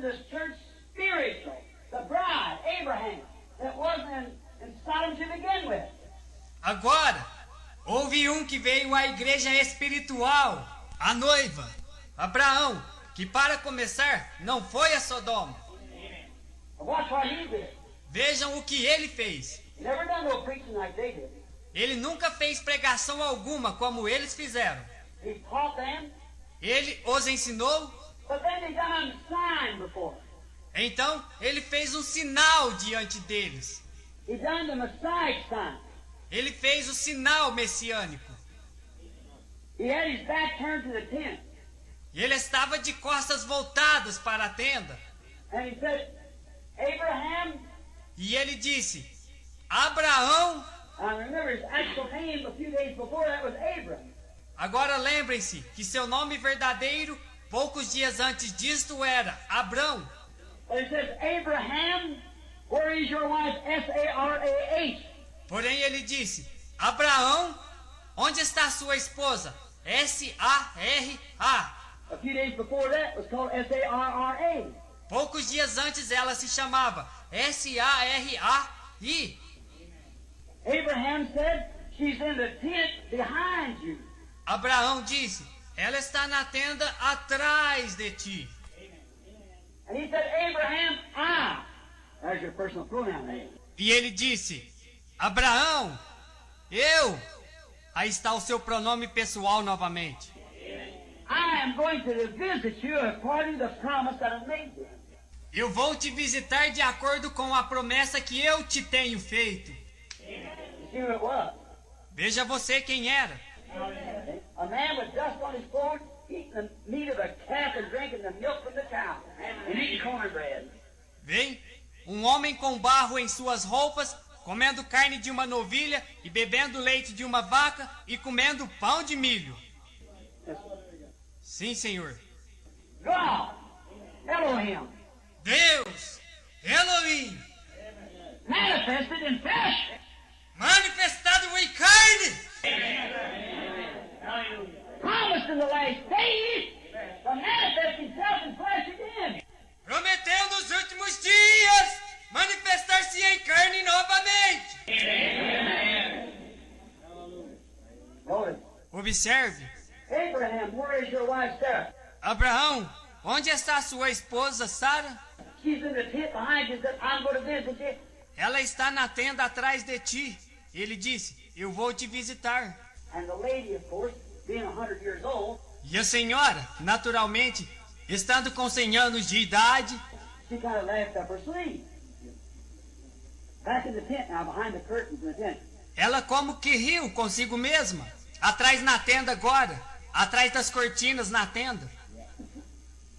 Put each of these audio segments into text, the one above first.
this church spiritual. The bride, Abraham, that wasn't in Sodom to begin with. Agora, houve um que veio à igreja espiritual, a noiva, Abraão, que para começar não foi a Sodoma. Watch what he did. Vejam o que ele fez. He never done no preaching like they did. Ele nunca fez pregação alguma como eles fizeram. He taught them, Ele os ensinou, but then they done a sign before. então ele fez um sinal diante deles. He done the Messiah sign. Ele fez o sinal messiânico. He had his back turned to the tent. E ele estava de costas voltadas para a tenda. And he said, Abraham, E ele disse, Abraão. and remember his actual name a few days before that was Abram. Agora lembrem-se que seu nome verdadeiro, poucos dias antes disto, era Abrão. But it says, Abraham, where is your wife? S-A-R-A-H. Porém ele disse, Abraão, onde está sua esposa? S-A-R-A. A few days before that was called S-A-R-R-A. Poucos dias antes ela se chamava S-A-R-A-I. Abraham said, she's in the tent behind you. Abraão disse, ela está na tenda atrás de ti. And he said, Abraham, there's your personal pronoun there. E ele disse, Abraão, eu. Aí está o seu pronome pessoal novamente. I am going to visit you according to the promise that I made you. Eu vou te visitar de acordo com a promessa que eu te tenho feito. You see who it was? Veja você quem era. A man with dust on his clothes, eating the meat of a calf and drinking the milk from the cow, and eating cornbread. Vem, um homem com barro em suas roupas, comendo carne de uma novilha e bebendo leite de uma vaca e comendo pão de milho. Sim, Senhor. God, Elohim, Deus, Elohim, manifested in flesh. manifestado em carne, Promised in the last days to manifest himself in flesh again. prometeu nos últimos dias manifestar-se em carne novamente. Notice, Observe, Abraham, where is your wife Sarah? Abraão, onde está sua esposa Sara? She's in the tent behind you. Said, I'm going to visit you. Ela está na tenda atrás de ti. Ele disse, eu vou te visitar. And the lady, of course, being 100 years old, E a senhora, naturalmente, estando com 100 anos de idade, she kind of laughed up her sleeve. Back in the tent now, behind the curtains in the tent. ela como que riu consigo mesma. Atrás na tenda agora, atrás das cortinas na tenda.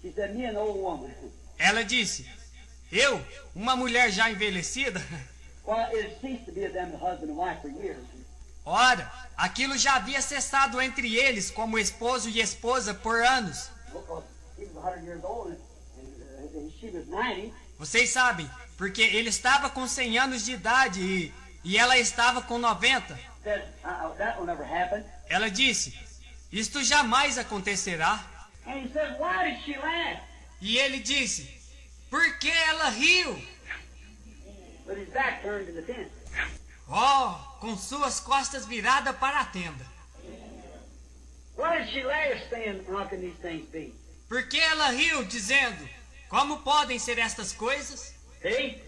She said, me an old woman. Ela disse, eu, uma mulher já envelhecida? Well, it ceased to be them husband and wife for years. Ora, aquilo já havia cessado entre eles como esposo e esposa por anos. Because he was 100 years old and she was 90. Vocês sabem, porque ele estava com 100 anos de idade e ela estava com 90. Said, that will never happen. Ela disse, isto jamais acontecerá. And he said, why did she laugh? E ele disse, por que ela riu? With his back turned to the tent. Oh, com suas costas viradas para a tenda. Why did she laugh saying, how can these things be? Por que ela riu, dizendo, como podem ser estas coisas? See?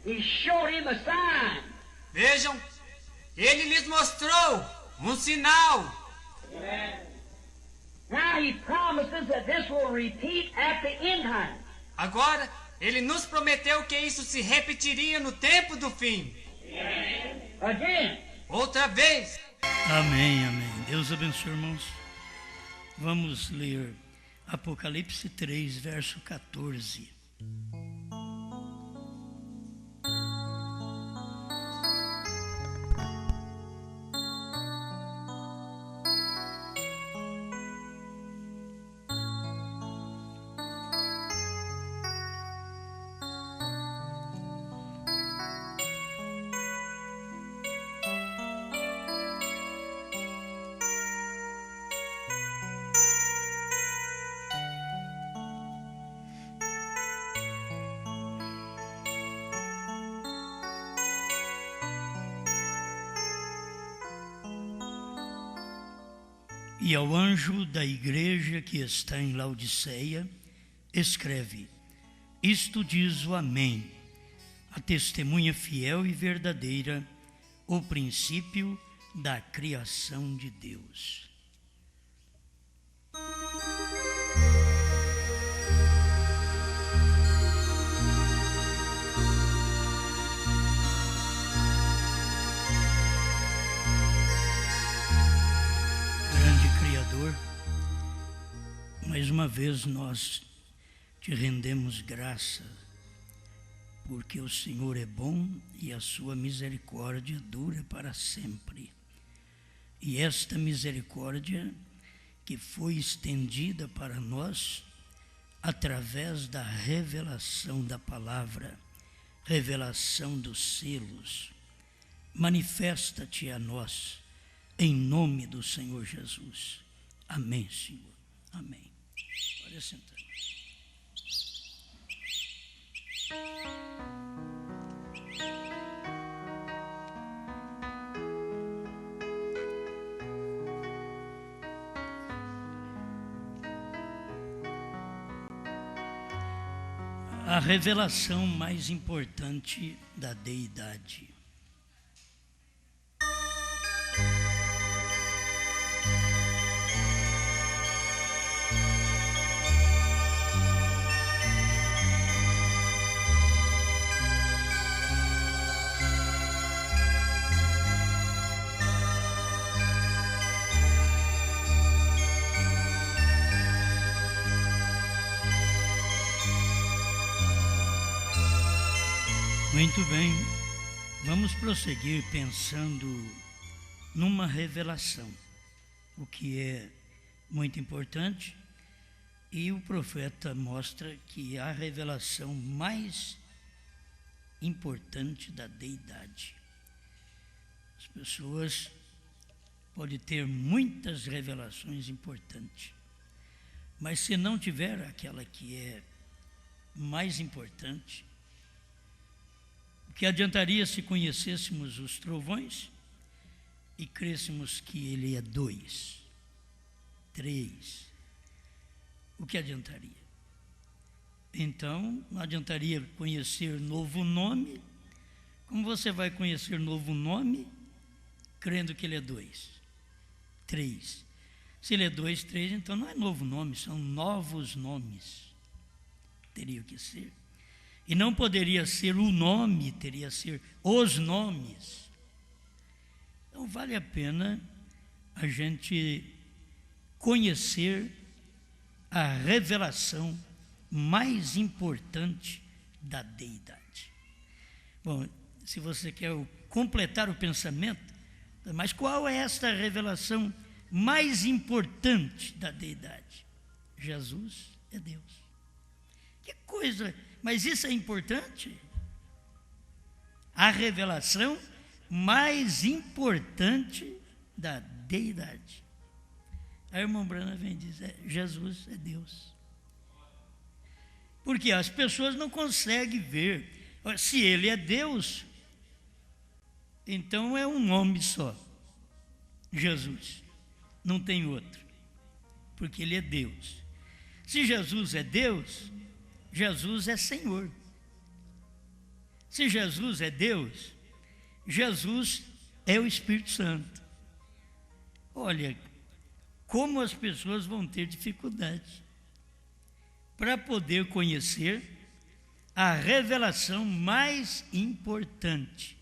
He showed him a sign. Vejam, ele lhes mostrou um sinal. Now he promises that this will repeat at the end time. Agora, ele nos prometeu que isso se repetiria no tempo do fim. Again. Outra vez. Amém, amém. Deus abençoe, irmãos. Vamos ler Apocalipse 3, verso 14. E ao anjo da igreja que está em Laodiceia, escreve: isto diz o Amém, a testemunha fiel e verdadeira, o princípio da criação de Deus. Grande Criador, mais uma vez nós te rendemos graça, porque o Senhor é bom e a sua misericórdia dura para sempre. E esta misericórdia que foi estendida para nós através da revelação da palavra, revelação dos selos, manifesta-te a nós, em nome do Senhor Jesus. Amém, Senhor. Amém. Pode sentar. A revelação mais importante da deidade. Muito bem, vamos prosseguir pensando numa revelação, o que é muito importante, e o profeta mostra que a revelação mais importante da deidade. As pessoas podem ter muitas revelações importantes, mas se não tiver aquela que é mais importante, o que adiantaria se conhecêssemos os trovões e crêssemos que ele é 2, 3? O que adiantaria? Então, não adiantaria conhecer novo nome. Como você vai conhecer novo nome crendo que ele é 2, 3? Se ele é 2, 3, então não é novo nome, são novos nomes. Teria que ser. E não poderia ser o nome, teria que ser os nomes. Então vale a pena a gente conhecer a revelação mais importante da deidade. Bom, se você quer completar o pensamento, mas qual é esta revelação mais importante da deidade? Jesus é Deus. Que coisa! Mas isso é importante? A revelação mais importante da deidade. A irmã Brana vem dizer: Jesus é Deus. Porque as pessoas não conseguem ver. Se ele é Deus, então é um nome só, Jesus. Não tem outro, porque ele é Deus. Se Jesus é Deus, Jesus é Senhor. Se Jesus é Deus, Jesus é o Espírito Santo. Olha, como as pessoas vão ter dificuldade para poder conhecer a revelação mais importante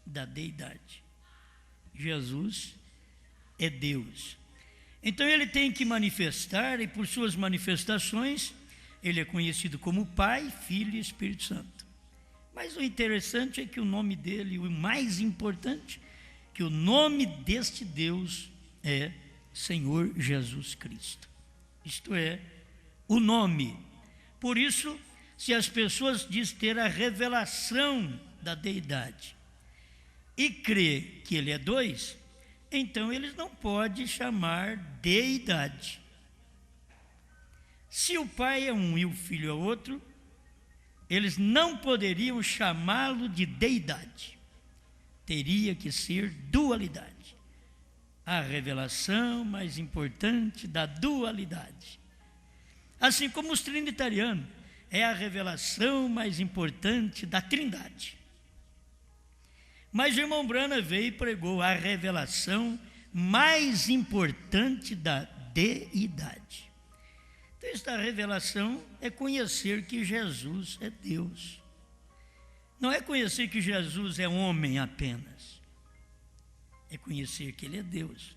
da deidade. Jesus é Deus. Então ele tem que manifestar, e por suas manifestações ele é conhecido como Pai, Filho e Espírito Santo. Mas o interessante é que o nome dele, o mais importante, que o nome deste Deus é Senhor Jesus Cristo. Isto é, o nome. Por isso, se as pessoas dizem ter a revelação da deidade e crê que ele é 2, então eles não podem chamar deidade. Se o Pai é um e o Filho é outro, eles não poderiam chamá-lo de deidade. Teria que ser dualidade. a revelação mais importante da dualidade. Assim como os trinitarianos, é a revelação mais importante da trindade. Mas o irmão Branham veio e pregou a revelação mais importante da deidade. Então, esta revelação é conhecer que Jesus é Deus. Não é conhecer que Jesus é homem apenas. É conhecer que Ele é Deus.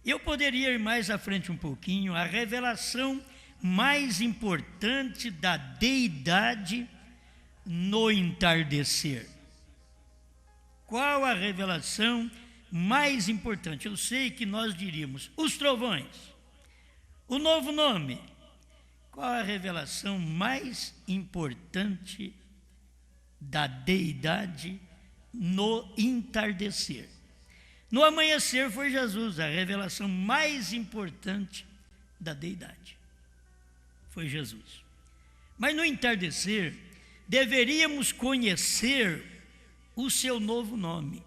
Eu poderia ir mais à frente um pouquinho. A revelação mais importante da deidade no entardecer. Qual a revelação mais importante? Eu sei que nós diríamos os trovões, o novo nome. Qual a revelação mais importante da deidade no entardecer? No amanhecer foi Jesus, a revelação mais importante da deidade. Foi Jesus. Mas no entardecer, deveríamos conhecer o seu novo nome.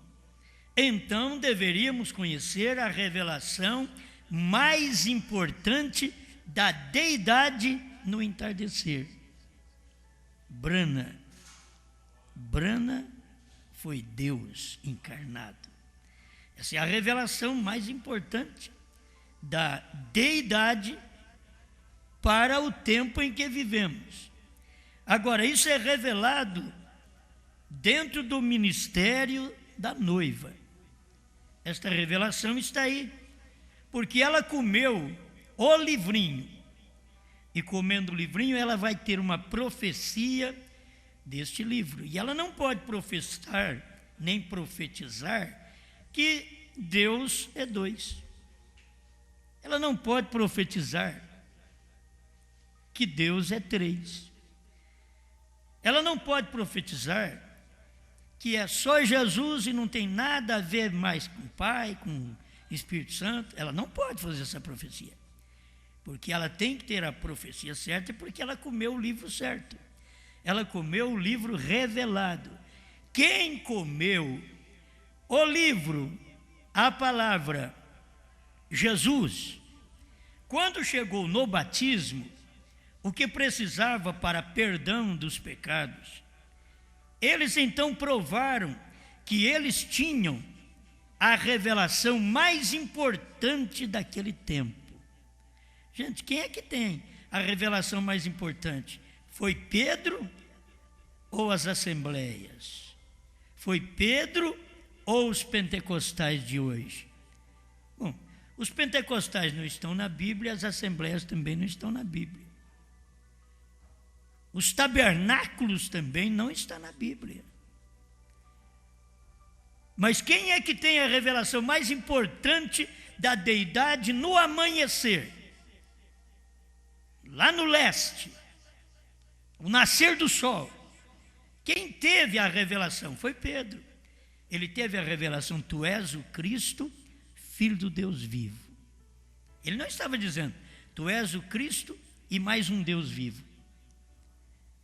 Então, deveríamos conhecer a revelação mais importante da deidade no entardecer. Branham foi Deus encarnado. Essa é a revelação mais importante da deidade para o tempo em que vivemos. Agora, isso é revelado dentro do ministério da noiva. Esta revelação está aí, porque ela comeu o livrinho, e comendo o livrinho ela vai ter uma profecia deste livro, e ela não pode professar, nem profetizar, que Deus é dois. Ela não pode profetizar que Deus é três. Ela não pode profetizar que é só Jesus e não tem nada a ver mais com o Pai, com o Espírito Santo. Ela não pode fazer essa profecia, porque ela tem que ter a profecia certa, porque ela comeu o livro certo. Ela comeu o livro revelado. Quem comeu o livro, a palavra Jesus, quando chegou no batismo, o que precisava para perdão dos pecados, eles então provaram que eles tinham a revelação mais importante daquele tempo. Gente, quem é que tem a revelação mais importante? Foi Pedro ou as assembleias? Foi Pedro ou os pentecostais de hoje? Bom, os pentecostais não estão na Bíblia, as assembleias também não estão na Bíblia. Os tabernáculos também não estão na Bíblia. Mas quem é que tem a revelação mais importante da deidade no amanhecer? Lá no leste, o nascer do sol. Quem teve a revelação? Foi Pedro. Ele teve a revelação: tu és o Cristo, Filho do Deus vivo. Ele não estava dizendo, tu és o Cristo e mais um Deus vivo.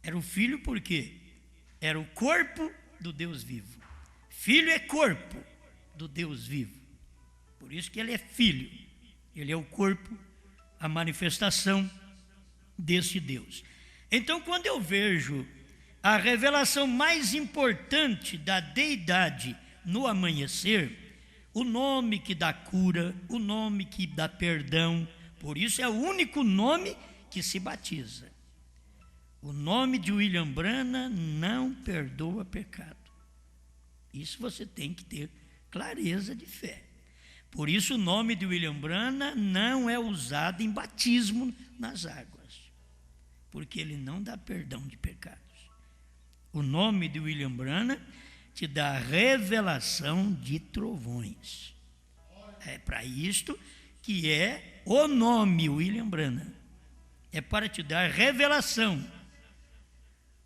Era o Filho porque era o corpo do Deus vivo. Filho é corpo do Deus vivo. Por isso que ele é filho. Ele é o corpo, a manifestação desse Deus. Então, quando eu vejo a revelação mais importante da deidade no amanhecer, o nome que dá cura, o nome que dá perdão, por isso é o único nome que se batiza. O nome de William Branham não perdoa pecado. Isso você tem que ter clareza de fé. Por isso o nome de William Branham não é usado em batismo nas águas, porque ele não dá perdão de pecados. O nome de William Branham te dá revelação de trovões. É para isto que é o nome William Branham. É para te dar revelação.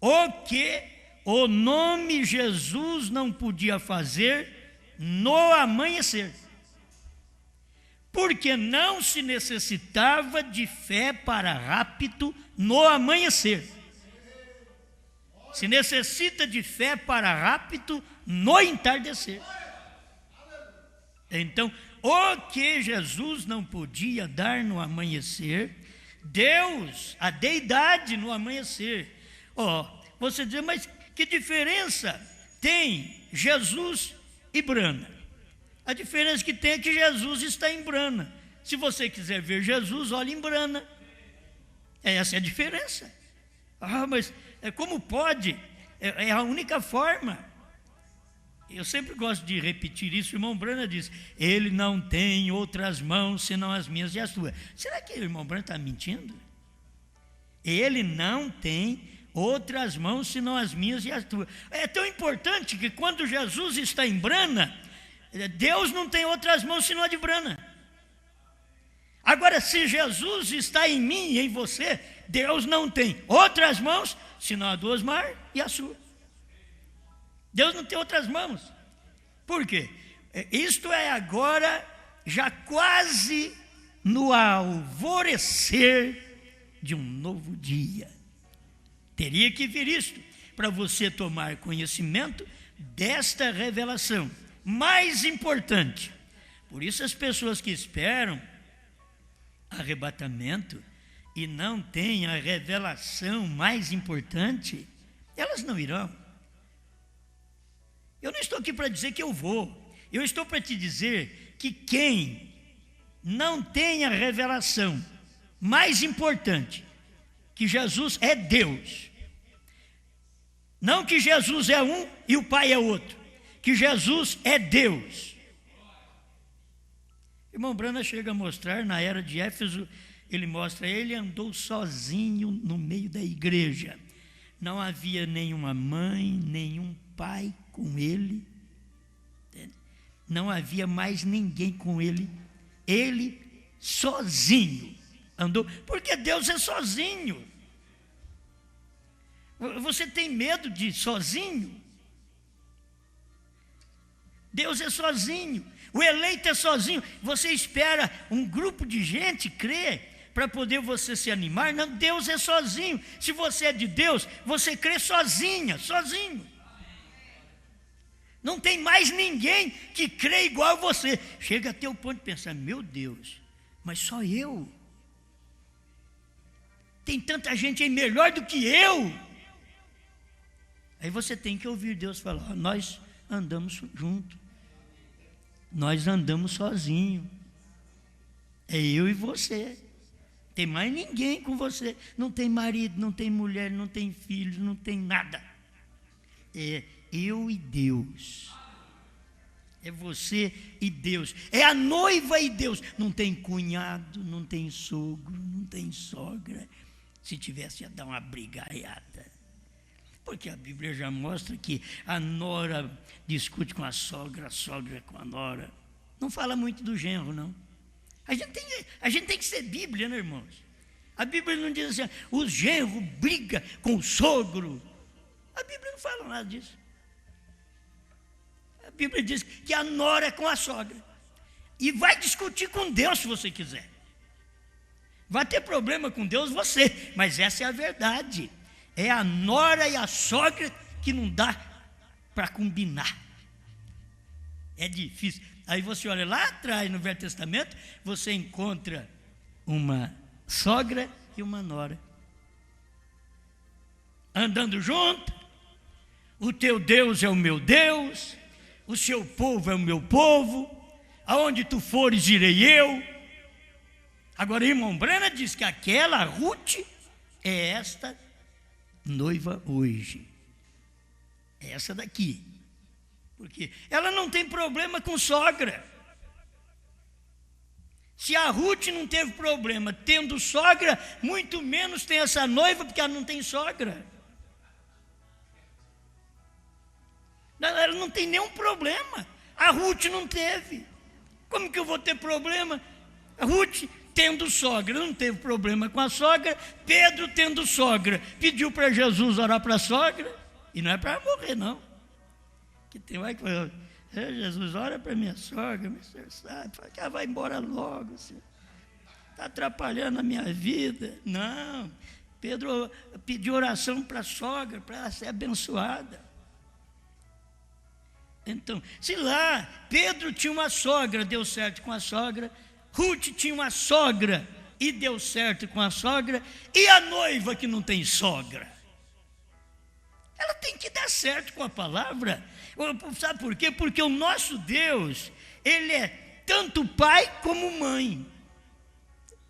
O que o nome Jesus não podia fazer no amanhecer. Porque não se necessitava de fé para rapto no amanhecer. Se necessita de fé para rapto no entardecer. Então, o que Jesus não podia dar no amanhecer, Deus, a deidade no amanhecer. Você diz, mas que diferença tem Jesus e Brana? A diferença que tem é que Jesus está em Brana. Se você quiser ver Jesus, olhe em Brana. Essa é a diferença. Mas como pode? É a única forma. Eu sempre gosto de repetir isso. O irmão Brana diz, ele não tem outras mãos senão as minhas e as tuas. Será que o irmão Brana está mentindo? Ele não tem outras mãos senão as minhas e as tuas. É tão importante que quando Jesus está em Brana, Deus não tem outras mãos senão a de Brana. Agora, se Jesus está em mim e em você, Deus não tem outras mãos senão a do Osmar e a sua. Deus não tem outras mãos. Por quê? Isto é agora, já quase no alvorecer de um novo dia. Teria que vir isto para você tomar conhecimento desta revelação mais importante. Por isso as pessoas que esperam arrebatamento e não têm a revelação mais importante, elas não irão. Eu não estou aqui para dizer que eu vou. Eu estou para te dizer que quem não tem a revelação mais importante, que Jesus é Deus, não que Jesus é um e o Pai é outro, que Jesus é Deus. Irmão Brana chega a mostrar, na era de Éfeso, ele mostra, ele andou sozinho no meio da igreja. Não havia nenhuma mãe, nenhum pai com ele. Não havia mais ninguém com ele. Ele sozinho andou, porque Deus é sozinho. Você tem medo de sozinho? Deus é sozinho, o eleito é sozinho. Você espera um grupo de gente crer para poder você se animar? Não, Deus é sozinho. Se você é de Deus, você crê sozinha, sozinho. Não tem mais ninguém que crê igual a você. Chega até o ponto de pensar, meu Deus, mas só eu? Tem tanta gente aí melhor do que eu. Aí você tem que ouvir Deus falar, nós andamos juntos. Nós andamos sozinhos. É eu e você. Tem mais ninguém com você. Não tem marido, não tem mulher, não tem filhos, não tem nada. É eu e Deus. É você e Deus. É a noiva e Deus. Não tem cunhado, não tem sogro, não tem sogra. Se tivesse, ia dar uma brigaiada. Porque a Bíblia já mostra que a nora discute com a sogra com a nora. Não fala muito do genro, não. A gente tem que ser Bíblia, né, irmãos? A Bíblia não diz assim, o genro briga com o sogro. A Bíblia não fala nada disso. A Bíblia diz que a nora é com a sogra. E vai discutir com Deus se você quiser. Vai ter problema com Deus você, mas essa é a verdade. É a nora e a sogra que não dá para combinar. É difícil. Aí você olha lá atrás no Velho Testamento, você encontra uma sogra e uma nora andando junto. O teu Deus é o meu Deus, o seu povo é o meu povo, aonde tu fores irei eu. Agora, irmão Brana diz que aquela Ruth é esta noiva hoje. É essa daqui. Porque ela não tem problema com sogra. Se a Ruth não teve problema tendo sogra, muito menos tem essa noiva, porque ela não tem sogra. Ela não tem nenhum problema. A Ruth não teve. Como que eu vou ter problema? A Ruth tendo sogra, não teve problema com a sogra. Pedro tendo sogra, pediu para Jesus orar para a sogra. E não é para morrer, não. Que tem mais que falar, Jesus, ora para minha sogra, meu senhor sabe, que ela vai embora logo, está atrapalhando a minha vida. Não, Pedro pediu oração para a sogra, para ela ser abençoada. Então, se lá Pedro tinha uma sogra, deu certo com a sogra, Ruth tinha uma sogra e deu certo com a sogra, e a noiva que não tem sogra? Ela tem que dar certo com a palavra. Sabe por quê? Porque o nosso Deus, Ele é tanto pai como mãe.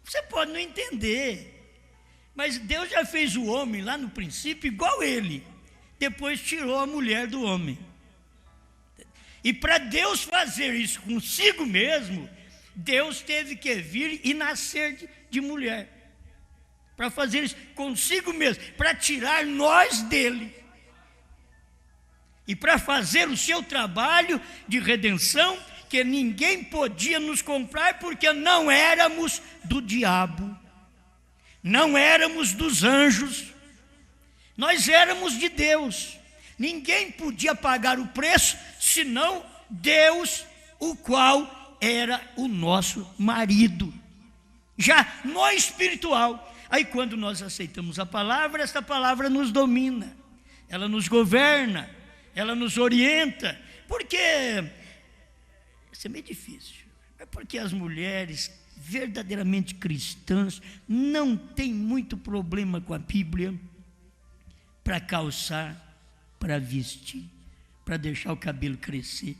Você pode não entender, mas Deus já fez o homem lá no princípio igual ele, depois tirou a mulher do homem. E para Deus fazer isso consigo mesmo, Deus teve que vir e nascer de mulher, para fazer isso consigo mesmo, para tirar nós dele, e para fazer o seu trabalho de redenção, que ninguém podia nos comprar, porque não éramos do diabo, não éramos dos anjos, nós éramos de Deus. Ninguém podia pagar o preço, senão Deus, o qual era o nosso marido, já no espiritual. Aí quando nós aceitamos a palavra, esta palavra nos domina, ela nos governa, ela nos orienta, porque isso é meio difícil, é porque as mulheres verdadeiramente cristãs não têm muito problema com a Bíblia, para calçar, para vestir, para deixar o cabelo crescer,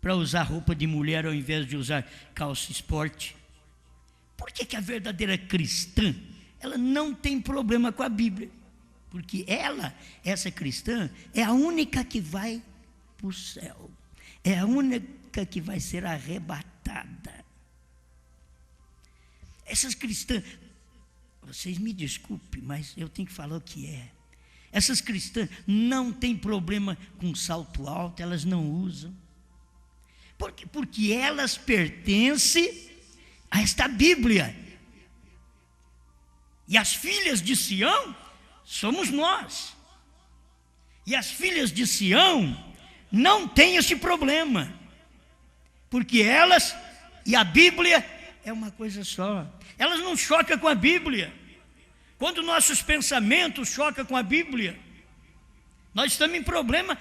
para usar roupa de mulher ao invés de usar calça esporte. Por que a verdadeira cristã, ela não tem problema com a Bíblia? Porque ela, essa cristã, é a única que vai para o céu, é a única que vai ser arrebatada. Essas cristãs, vocês me desculpem, mas eu tenho que falar o que é. Essas cristãs não têm problema com salto alto, elas não usam. Porque elas pertencem a esta Bíblia. E as filhas de Sião somos nós. E as filhas de Sião não têm esse problema, porque elas e a Bíblia é uma coisa só. Elas não chocam com a Bíblia. Quando nossos pensamentos chocam com a Bíblia, nós estamos em problema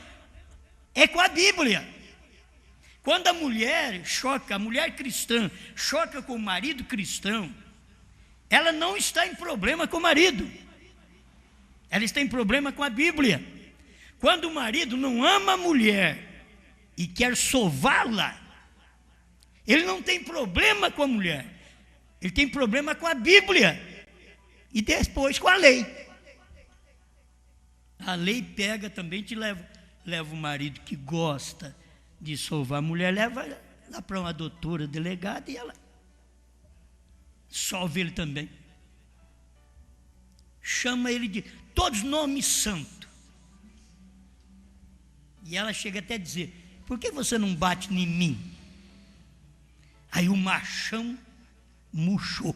com a Bíblia. Quando a mulher cristã choca com o marido cristão, ela não está em problema com o marido, ela está em problema com a Bíblia. Quando o marido não ama a mulher e quer sová-la, ele não tem problema com a mulher, ele tem problema com a Bíblia e depois com a lei. A lei pega também, te leva o marido que gosta de sovar a mulher, leva lá para uma doutora delegada e ela solve ele também. Chama ele de todos nomes santos. E ela chega até a dizer: por que você não bate em mim? Aí o machão murchou.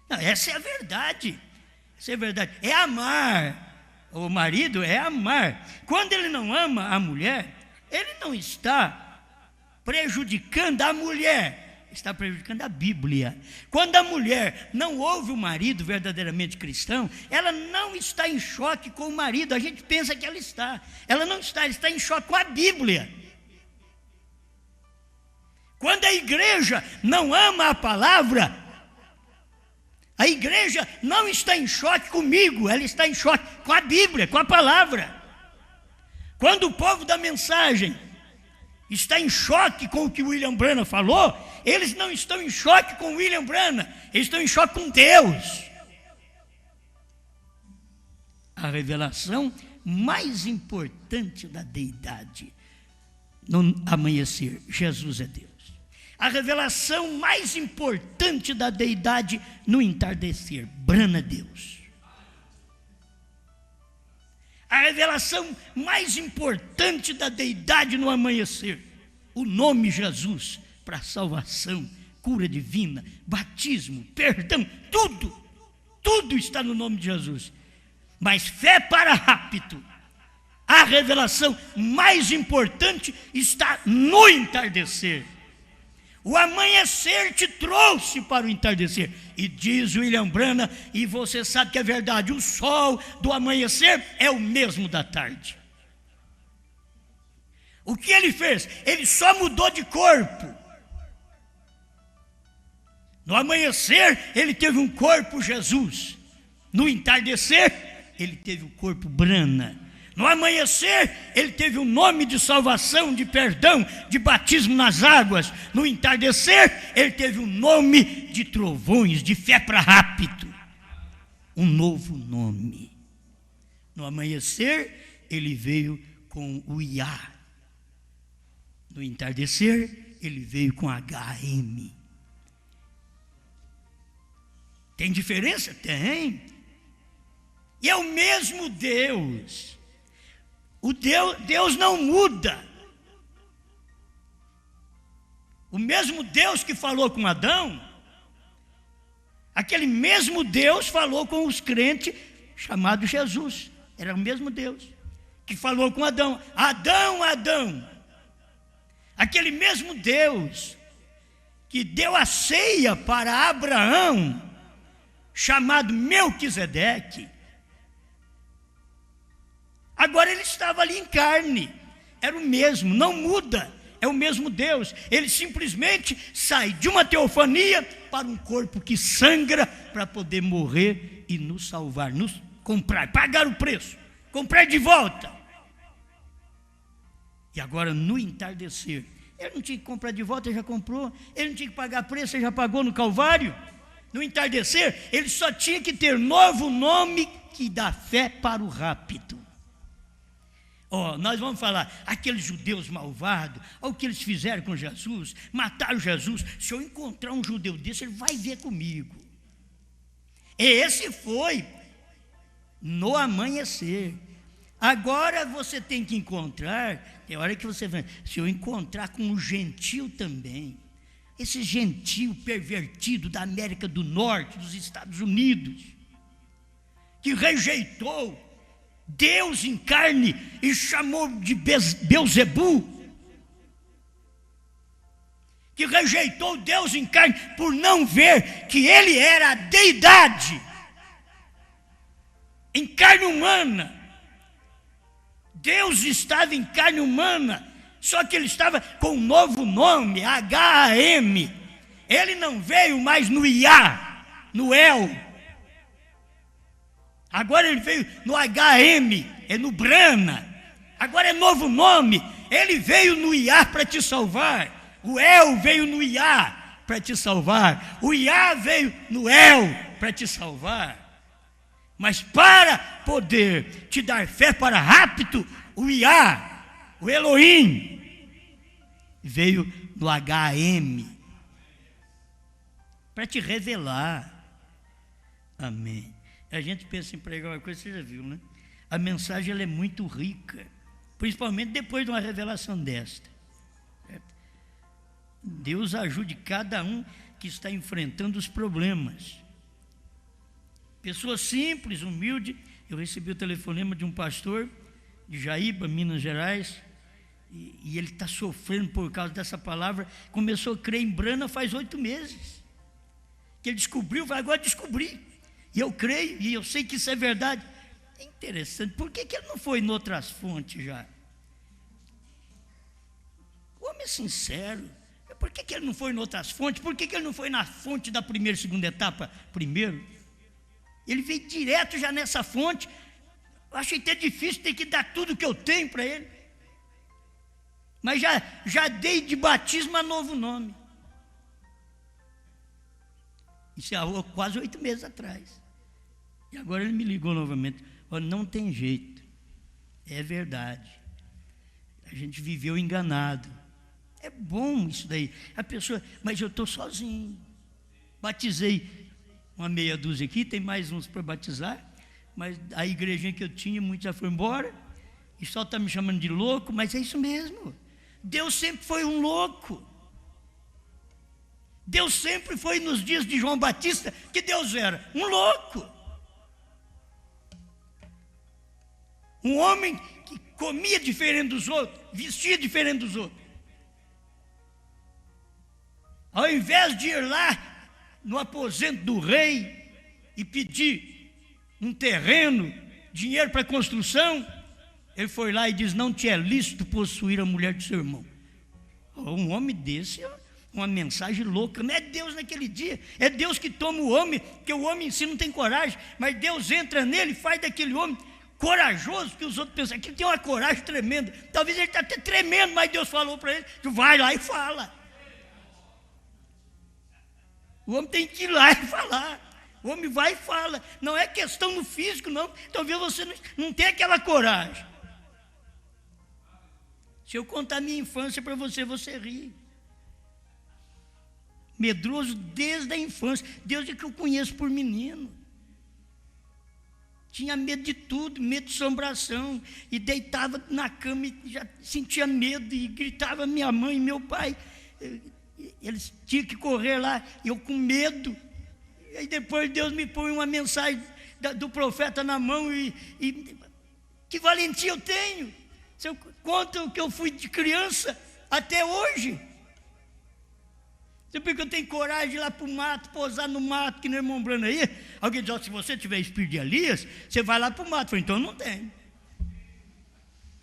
Não, essa é a verdade. Essa é a verdade. É amar. O marido é amar. Quando ele não ama a mulher, ele não está prejudicando a mulher, está prejudicando a Bíblia. Quando a mulher não ouve o marido verdadeiramente cristão, ela não está em choque com o marido. A gente pensa que ela está. Ela não está, ela está em choque com a Bíblia. Quando a igreja não ama a palavra, a igreja não está em choque comigo, ela está em choque com a Bíblia, com a palavra. Quando o povo da mensagem está em choque com o que William Branham falou, eles não estão em choque com William Branham, eles estão em choque com Deus. A revelação mais importante da deidade no amanhecer, Jesus é Deus. A revelação mais importante da deidade no entardecer, Branham é Deus. A revelação mais importante da deidade no amanhecer, o nome Jesus, para salvação, cura divina, batismo, perdão, tudo está no nome de Jesus. Mas fé para rapto, a revelação mais importante está no entardecer. O amanhecer te trouxe para o entardecer. E diz William Branham, e você sabe que é verdade, o sol do amanhecer é o mesmo da tarde. O que ele fez? Ele só mudou de corpo. No amanhecer, ele teve um corpo Jesus. No entardecer, ele teve o corpo Branham. No amanhecer, ele teve um nome de salvação, de perdão, de batismo nas águas. No entardecer, ele teve um nome de trovões, de fé para rápido. Um novo nome. No amanhecer, ele veio com o Iá. No entardecer, ele veio com HM. Tem diferença? Tem. E é o mesmo Deus. Deus não muda. O mesmo Deus que falou com Adão, aquele mesmo Deus falou com os crentes, chamado Jesus. Era o mesmo Deus que falou com Adão. Adão, Adão. Aquele mesmo Deus que deu a ceia para Abraão, chamado Melquisedeque. Agora ele estava ali em carne, era o mesmo, não muda, é o mesmo Deus. Ele simplesmente sai de uma teofania para um corpo que sangra para poder morrer e nos salvar, nos comprar, pagar o preço, comprar de volta. E agora no entardecer, ele não tinha que comprar de volta, ele já comprou. Ele não tinha que pagar preço, ele já pagou no Calvário. No entardecer, ele só tinha que ter novo nome que dá fé para o rápido. Nós vamos falar, aqueles judeus malvados, olha o que eles fizeram com Jesus, mataram Jesus. Se eu encontrar um judeu desse, ele vai ver comigo. Esse foi no amanhecer. Agora você tem que encontrar, tem hora que você vai, se eu encontrar com um gentil também, esse gentil pervertido da América do Norte, dos Estados Unidos, que rejeitou Deus em carne e chamou de Beuzebu, que rejeitou Deus em carne por não ver que ele era a deidade em carne humana. Deus estava em carne humana, só que ele estava com um novo nome, HAM. Ele não veio mais no Iá, no El. Agora ele veio no HM, é no Branham. Agora é novo nome. Ele veio no Iá para te salvar. O El veio no Iá para te salvar. O Iá veio no El para te salvar. Mas para poder te dar fé para rápido, o Iá, o Elohim, veio no HM para te revelar. Amém. A gente pensa em pregar uma coisa, você já viu, né? A mensagem ela é muito rica, principalmente depois de uma revelação desta. Certo? Deus ajude cada um que está enfrentando os problemas. Pessoa simples, humilde. Eu recebi o telefonema de um pastor de Jaíba, Minas Gerais, e ele está sofrendo por causa dessa palavra. Começou a crer em Branham faz 8 meses. Que ele descobriu, vai agora descobrir. E eu creio, e eu sei que isso é verdade. É interessante, por que ele não foi em outras fontes já? O homem é sincero. Por que ele não foi em outras fontes? Por que ele não foi na fonte da primeira e segunda etapa primeiro? Ele veio direto já nessa fonte. Eu achei até difícil ter que dar tudo que eu tenho para ele. Mas já dei de batismo a novo nome. Isso é quase 8 meses atrás. E agora ele me ligou novamente. Olha, não tem jeito. É verdade. A gente viveu enganado. É bom isso daí. A pessoa, mas eu estou sozinho. Batizei uma meia dúzia aqui, tem mais uns para batizar. Mas a igrejinha que eu tinha, muitos já foram embora. E só está me chamando de louco, mas é isso mesmo. Deus sempre foi um louco. Deus sempre foi nos dias de João Batista, que Deus era um louco. Um homem que comia diferente dos outros, vestia diferente dos outros. Ao invés de ir lá no aposento do rei e pedir um terreno, dinheiro para construção, ele foi lá e diz: não te é lícito possuir a mulher de seu irmão. Um homem desse, uma mensagem louca. Não é Deus naquele dia, é Deus que toma o homem, porque o homem em si não tem coragem, mas Deus entra nele e faz daquele homem corajoso, que os outros pensam que ele tem uma coragem tremenda. Talvez ele está até tremendo, mas Deus falou para ele: tu vai lá e fala. O homem tem que ir lá e falar. O homem vai e fala. Não é questão no físico, não. Talvez você não tenha aquela coragem. Se eu contar minha infância para você, você ri. Medroso desde a infância. Deus é que eu conheço por menino. Tinha medo de tudo, medo de assombração. E deitava na cama e já sentia medo. E gritava minha mãe e meu pai. Eles tinham que correr lá, eu com medo. E aí depois Deus me põe uma mensagem do profeta na mão e que valentia eu tenho. Se eu conto o que eu fui de criança até hoje. Porque eu tenho coragem de ir lá para o mato, pousar no mato, que nem o irmão Brano aí. Alguém diz: se você tiver espírito de Elias, você vai lá para o mato. Eu falei: então eu não tenho.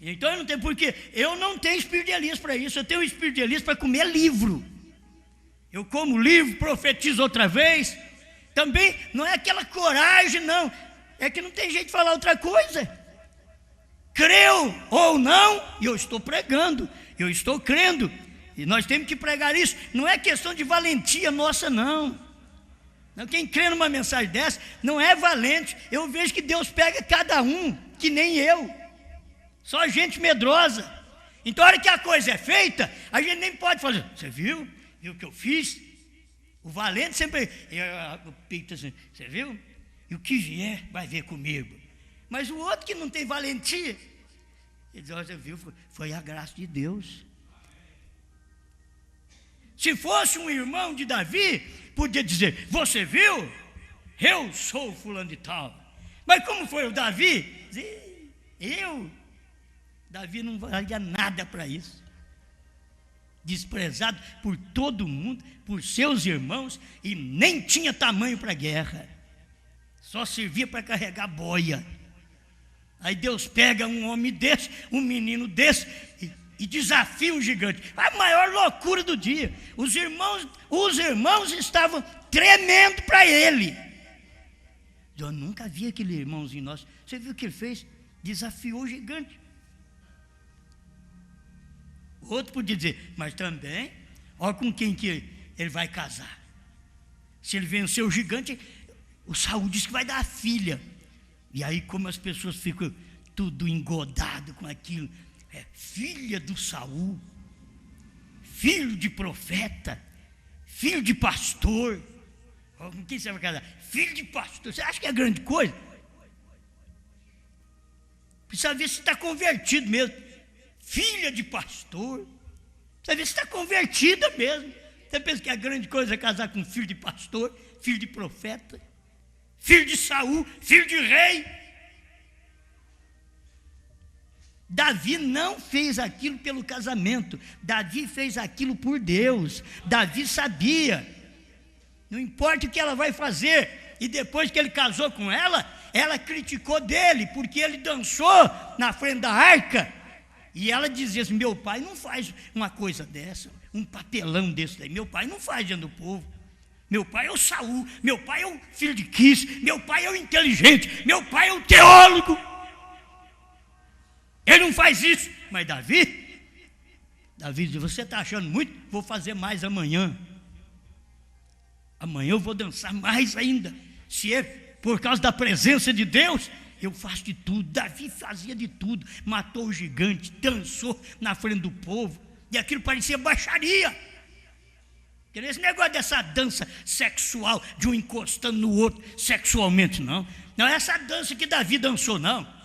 Então eu não tenho, porque eu não tenho espírito de Elias para isso. Eu tenho o espírito de Elias para comer livro. Eu como livro, profetizo outra vez. Também não é aquela coragem, não. É que não tem jeito de falar outra coisa. Creu ou não, e eu estou pregando, eu estou crendo. E nós temos que pregar isso. Não é questão de valentia nossa, não. Quem crê numa mensagem dessa não é valente. Eu vejo que Deus pega cada um, que nem eu. Só gente medrosa. Então a hora que a coisa é feita, a gente nem pode fazer: você viu? Viu o que eu fiz? O valente sempre peito assim: você viu? E o que vier vai ver comigo. Mas o outro que não tem valentia, ele diz: você viu? Foi a graça de Deus. Se fosse um irmão de Davi, podia dizer: você viu? Eu sou fulano de tal. Mas como foi o Davi? Davi não valia nada para isso. Desprezado por todo mundo, por seus irmãos, e nem tinha tamanho para a guerra. Só servia para carregar boia. Aí Deus pega um homem desse, um menino desse, e desafia um gigante. A maior loucura do dia. Os irmãos estavam tremendo para ele. Eu nunca vi aquele irmãozinho nosso. Você viu o que ele fez? Desafiou o gigante. Outro podia dizer: mas também, olha com quem que ele vai casar. Se ele vencer o gigante, o Saul diz que vai dar a filha. E aí, como as pessoas ficam tudo engodado com aquilo, é filha do Saul, filho de profeta, filho de pastor. Com quem você vai casar? Filho de pastor. Você acha que é grande coisa? Precisa ver se está convertido mesmo. Filha de pastor. Precisa ver se está convertida mesmo. Você pensa que é grande coisa casar com filho de pastor, filho de profeta, filho de Saul, filho de rei? Davi não fez aquilo pelo casamento. Davi fez aquilo por Deus. Davi sabia. Não importa o que ela vai fazer. E depois que ele casou com ela, ela criticou dele, porque ele dançou na frente da arca. E ela dizia assim: meu pai não faz uma coisa dessa, um papelão desse daí. Meu pai não faz diante do povo. Meu pai é o Saul, meu pai é o filho de Quis, meu pai é o inteligente, meu pai é o teólogo. Ele não faz isso. Mas Davi diz: você está achando muito? Vou fazer mais amanhã. Amanhã eu vou dançar mais ainda. Se é por causa da presença de Deus, eu faço de tudo. Davi fazia de tudo. Matou o gigante, dançou na frente do povo. E aquilo parecia baixaria. Esse negócio dessa dança sexual, de um encostando no outro sexualmente, não. Não é essa dança que Davi dançou, não.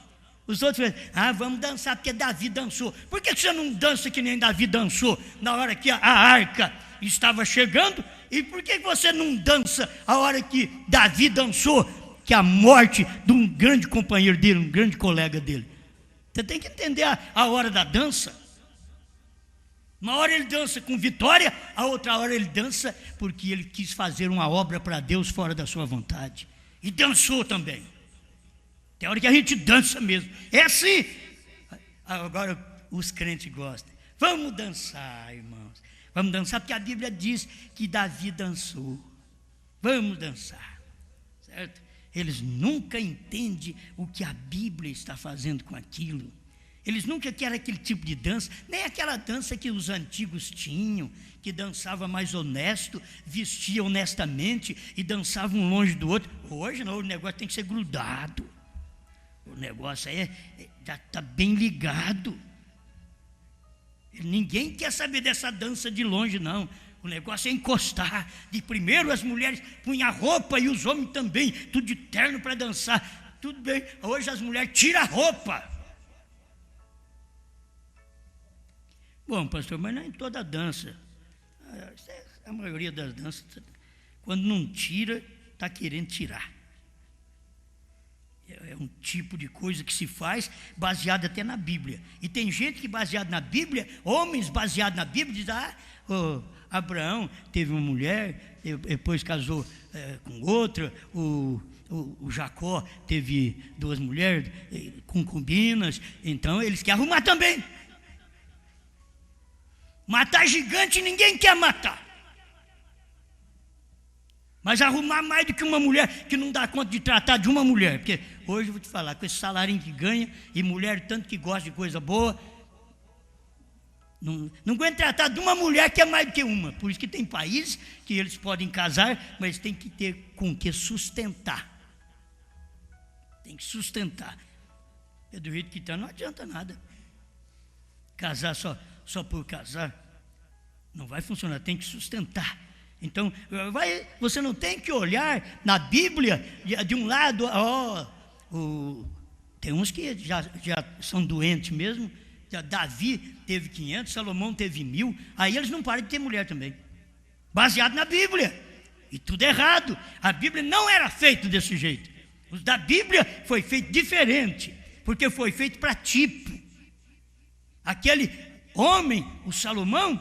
Os outros falam: vamos dançar porque Davi dançou. Por que você não dança que nem Davi dançou na hora que a arca estava chegando? E por que você não dança a hora que Davi dançou, que a morte de um grande companheiro dele, um grande colega dele? Você tem que entender a hora da dança. Uma hora ele dança com vitória, a outra hora ele dança porque ele quis fazer uma obra para Deus fora da sua vontade. E dançou também. Tem hora que a gente dança mesmo. É assim. Agora os crentes gostam. Vamos dançar, irmãos. Vamos dançar porque a Bíblia diz que Davi dançou. Vamos dançar. Certo? Eles nunca entendem o que a Bíblia está fazendo com aquilo. Eles nunca querem aquele tipo de dança, nem aquela dança que os antigos tinham, que dançava mais honesto, vestia honestamente e dançava um longe do outro. Hoje não, o negócio tem que ser grudado. O negócio já está bem ligado. Ninguém quer saber dessa dança de longe, não. O negócio é encostar. De primeiro as mulheres punham a roupa e os homens também, tudo de terno para dançar. Tudo bem, hoje as mulheres tiram a roupa. Bom, pastor, mas não é em toda dança. A maioria das danças, quando não tira, está querendo tirar. É um tipo de coisa que se faz baseado até na Bíblia. E tem gente que baseado na Bíblia, homens baseados na Bíblia, diz, Abraão teve uma mulher, depois casou com outra, o Jacó teve 2 mulheres, concubinas, então eles querem arrumar também. Matar gigante ninguém quer matar. Mas arrumar mais do que uma mulher que não dá conta de tratar de uma mulher. Porque hoje eu vou te falar, com esse salário que ganha, e mulher tanto que gosta de coisa boa, não aguenta tratar de uma mulher que é mais do que uma. Por isso que tem países que eles podem casar, mas tem que ter com que sustentar. Tem que sustentar. É do jeito que está, não adianta nada. Casar só por casar não vai funcionar, tem que sustentar. Então, você não tem que olhar na Bíblia de um lado, tem uns que já são doentes mesmo. Davi teve 500, Salomão teve 1000, aí eles não param de ter mulher também, baseado na Bíblia, e tudo errado. A Bíblia não era feita desse jeito. Os da Bíblia foi feito diferente, porque foi feito para tipo. Aquele homem, o Salomão,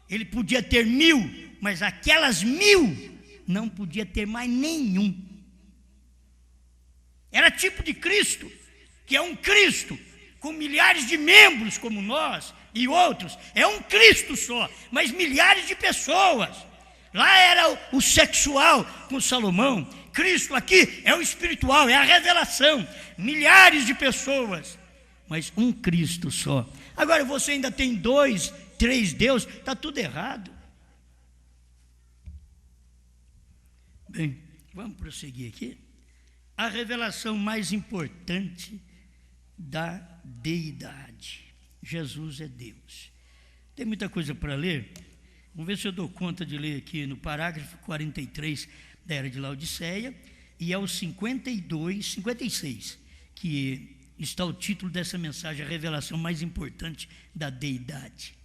ele podia ter 1000, mas aquelas 1000 não podia ter mais nenhum. Era tipo de Cristo, que é um Cristo com milhares de membros como nós e outros. É um Cristo só, mas milhares de pessoas. Lá era o sexual com Salomão. Cristo aqui é o espiritual, é a revelação. Milhares de pessoas, mas um Cristo só. Agora você ainda tem 2, 3 deuses, está tudo errado. Bem, vamos prosseguir aqui. A revelação mais importante da deidade. Jesus é Deus. Tem muita coisa para ler. Vamos ver se eu dou conta de ler aqui no parágrafo 43 da Era de Laodiceia, e é o 56, que está o título dessa mensagem, a revelação mais importante da deidade.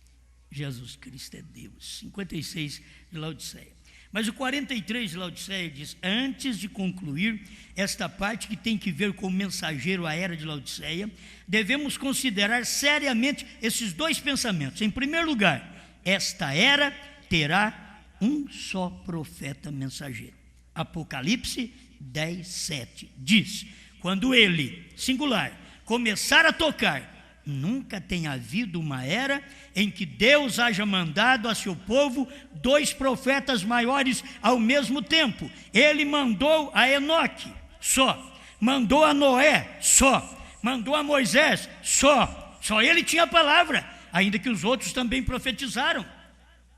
Jesus Cristo é Deus. 56 de Laodiceia. Mas o 43 de Laodiceia diz: antes de concluir esta parte que tem que ver com o mensageiro à Era de Laodiceia, devemos considerar seriamente esses 2 pensamentos. Em primeiro lugar, esta era terá um só profeta mensageiro. Apocalipse 10:7 diz: quando ele, singular, começar a tocar, nunca tem havido uma era em que Deus haja mandado a seu povo 2 profetas maiores ao mesmo tempo. Ele mandou a Enoque, só. Mandou a Noé, só. Mandou a Moisés, só. Só ele tinha a palavra, ainda que os outros também profetizaram.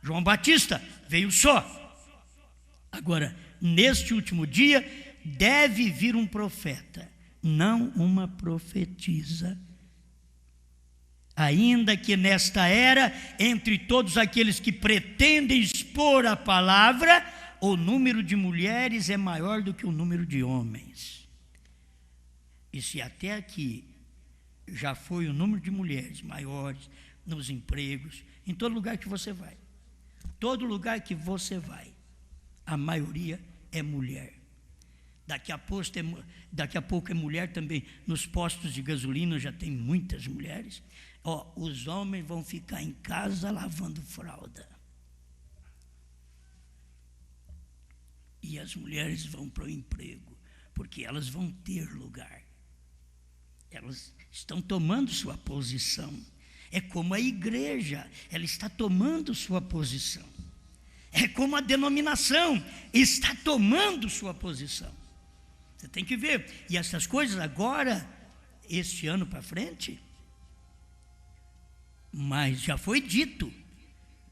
João Batista veio só. Agora, neste último dia, deve vir um profeta, não uma profetisa. Ainda que nesta era, entre todos aqueles que pretendem expor a palavra, o número de mulheres é maior do que o número de homens. E se até aqui já foi o número de mulheres maiores nos empregos, em todo lugar que você vai, a maioria é mulher. Daqui a pouco é mulher também. Nos postos de gasolina já tem muitas mulheres. Os homens vão ficar em casa lavando fralda. E as mulheres vão para o emprego, porque elas vão ter lugar. Elas estão tomando sua posição. É como a igreja, ela está tomando sua posição. É como a denominação está tomando sua posição. Você tem que ver. E essas coisas agora, este ano para frente, mas já foi dito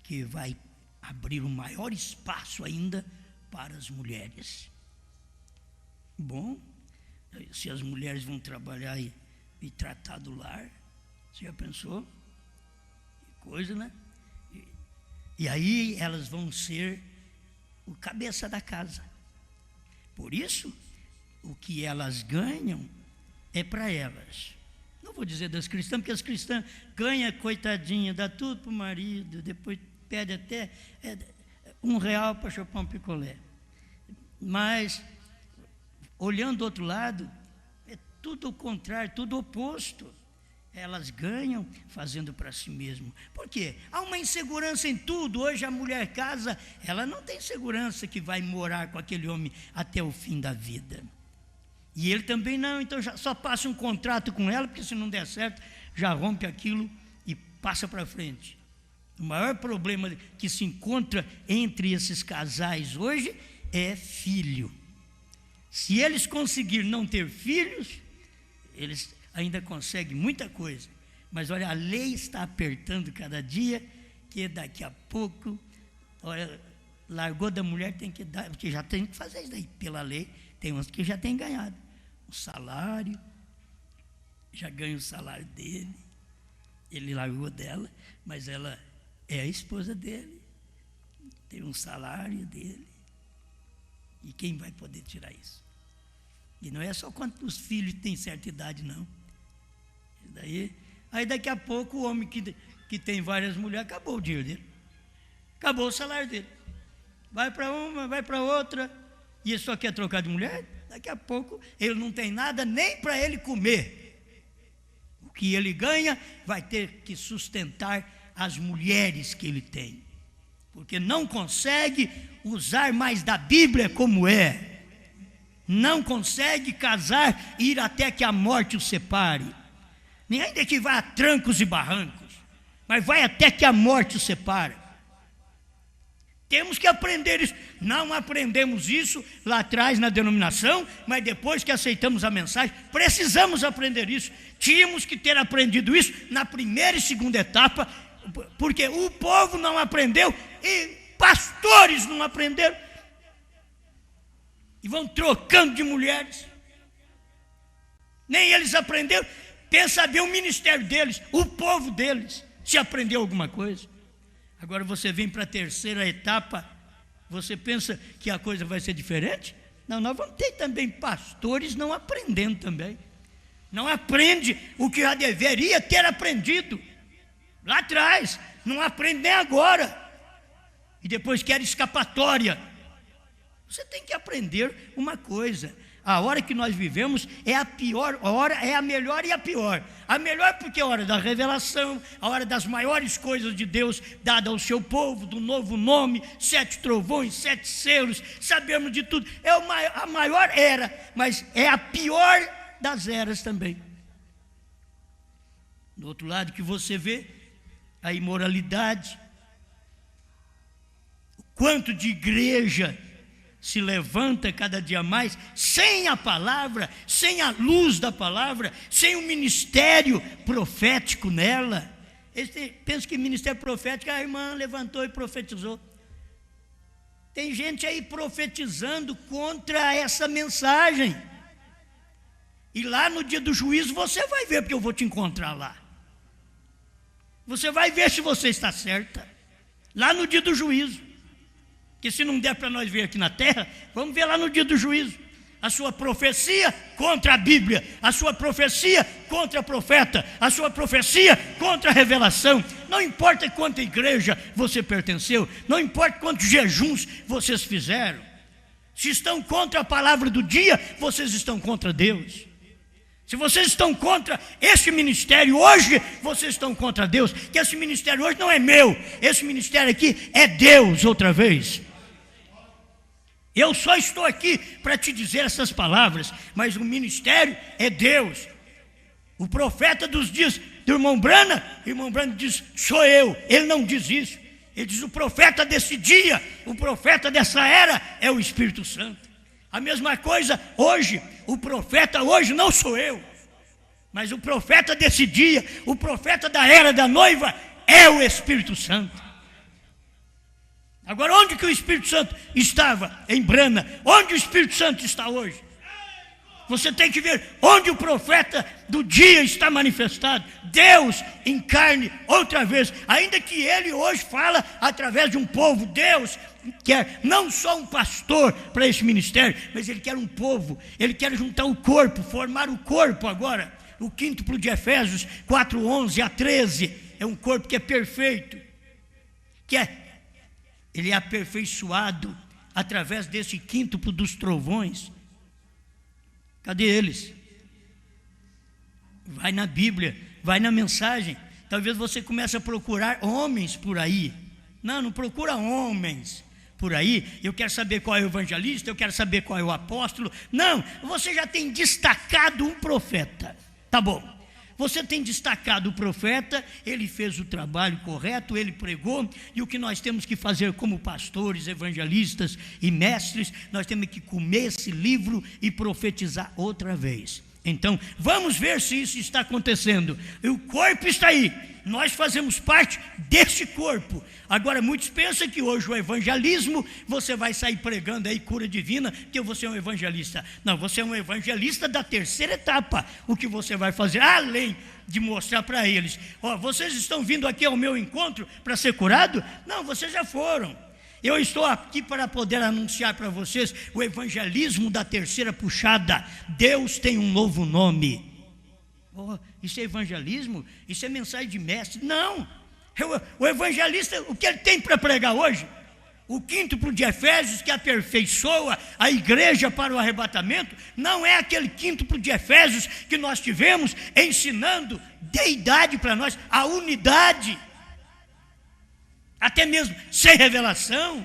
que vai abrir um maior espaço ainda para as mulheres. Bom, se as mulheres vão trabalhar e tratar do lar, você já pensou? Que coisa, né? E aí elas vão ser o cabeça da casa. Por isso, o que elas ganham é para elas. Não vou dizer das cristãs, porque as cristãs ganham, coitadinha, dá tudo para o marido, depois pede até R$1 para chupar um picolé. Mas, olhando do outro lado, é tudo o contrário, tudo oposto. Elas ganham fazendo para si mesmo. Por quê? Há uma insegurança em tudo. Hoje a mulher casa, ela não tem segurança que vai morar com aquele homem até o fim da vida. E ele também não, então já só passa um contrato com ela, porque se não der certo, já rompe aquilo e passa para frente. O maior problema que se encontra entre esses casais hoje é filho. Se eles conseguirem não ter filhos, eles ainda conseguem muita coisa. Mas olha, a lei está apertando cada dia, que daqui a pouco, olha, largou da mulher, tem que dar, porque já tem que fazer isso daí, pela lei. Tem uns que já têm ganhado o salário, já ganha o salário dele, ele largou dela, mas ela é a esposa dele, tem um salário dele, e quem vai poder tirar isso? E não é só quando os filhos têm certa idade, não. Aí daqui a pouco o homem que tem várias mulheres, acabou o dinheiro dele, acabou o salário dele, vai para uma, vai para outra, e ele só quer trocar de mulher. Daqui a pouco ele não tem nada nem para ele comer. O que ele ganha vai ter que sustentar as mulheres que ele tem, porque não consegue usar mais da Bíblia como é, não consegue casar e ir até que a morte o separe, nem ainda que vá a trancos e barrancos, mas vai até que a morte o separe. Temos que aprender isso. Não aprendemos isso lá atrás na denominação, mas depois que aceitamos a mensagem, precisamos aprender isso. Tínhamos que ter aprendido isso na primeira e segunda etapa, porque o povo não aprendeu e pastores não aprenderam. E vão trocando de mulheres. Nem eles aprenderam. Pensa bem o ministério deles, o povo deles, se aprendeu alguma coisa. Agora você vem para a terceira etapa, você pensa que a coisa vai ser diferente? Não, nós vamos ter também pastores não aprendendo também. Não aprende o que já deveria ter aprendido lá atrás, não aprende nem agora. E depois quer escapatória. Você tem que aprender uma coisa. A hora que nós vivemos é a pior hora, é a melhor e a pior. A melhor porque é a hora da revelação, a hora das maiores coisas de Deus dada ao seu povo, do novo nome, 7 trovões, 7 selos, sabemos de tudo. É a maior era, mas é a pior das eras também. Do outro lado que você vê, a imoralidade, o quanto de igreja se levanta cada dia mais, sem a palavra, sem a luz da palavra, sem o ministério profético nela. Pensa que ministério profético, a irmã levantou e profetizou. Tem gente aí profetizando contra essa mensagem. E lá no dia do juízo você vai ver, porque eu vou te encontrar lá. Você vai ver se você está certa. Lá no dia do juízo. Que se não der para nós ver aqui na terra, vamos ver lá no dia do juízo. A sua profecia contra a Bíblia, a sua profecia contra o profeta, a sua profecia contra a revelação. Não importa quanta igreja você pertenceu, não importa quantos jejuns vocês fizeram. Se estão contra a palavra do dia, vocês estão contra Deus. Se vocês estão contra esse ministério hoje, vocês estão contra Deus, que esse ministério hoje não é meu, esse ministério aqui é Deus outra vez. Eu só estou aqui para te dizer essas palavras, mas o ministério é Deus. O profeta dos dias do irmão Brana diz, sou eu. Ele não diz isso. Ele diz, o profeta desse dia, o profeta dessa era é o Espírito Santo. A mesma coisa hoje, o profeta hoje não sou eu, mas o profeta desse dia, o profeta da era da noiva é o Espírito Santo. Agora, onde que o Espírito Santo estava? Em Brana. Onde o Espírito Santo está hoje? Você tem que ver onde o profeta do dia está manifestado. Deus em carne outra vez, ainda que ele hoje fala através de um povo. Deus quer não só um pastor para esse ministério, mas ele quer um povo, ele quer juntar o corpo, formar o corpo agora. O quíntuplo de Efésios 4:11 a 13 é um corpo que é perfeito, ele é aperfeiçoado através desse quíntuplo dos trovões. Cadê eles? Vai na Bíblia, vai na mensagem. Talvez você comece a procurar homens por aí. Não procura homens por aí. Eu quero saber qual é o evangelista, eu quero saber qual é o apóstolo. Não, você já tem destacado um profeta. Tá bom. Você tem destacado o profeta, ele fez o trabalho correto, ele pregou, e o que nós temos que fazer como pastores, evangelistas e mestres, nós temos que comer esse livro e profetizar outra vez. Então, vamos ver se isso está acontecendo. O corpo está aí, nós fazemos parte desse corpo. Agora, muitos pensam que hoje o evangelismo, você vai sair pregando aí cura divina, que você é um evangelista. Não, você é um evangelista da terceira etapa. O que você vai fazer, além de mostrar para eles, vocês estão vindo aqui ao meu encontro para ser curado? Não, vocês já foram. Eu estou aqui para poder anunciar para vocês o evangelismo da terceira puxada. Deus tem um novo nome. Isso é evangelismo? Isso é mensagem de mestre? Não. O evangelista, o que ele tem para pregar hoje? O quíntuplo de Efésios que aperfeiçoa a igreja para o arrebatamento, não é aquele quíntuplo de Efésios que nós tivemos ensinando deidade para nós, a unidade, até mesmo sem revelação,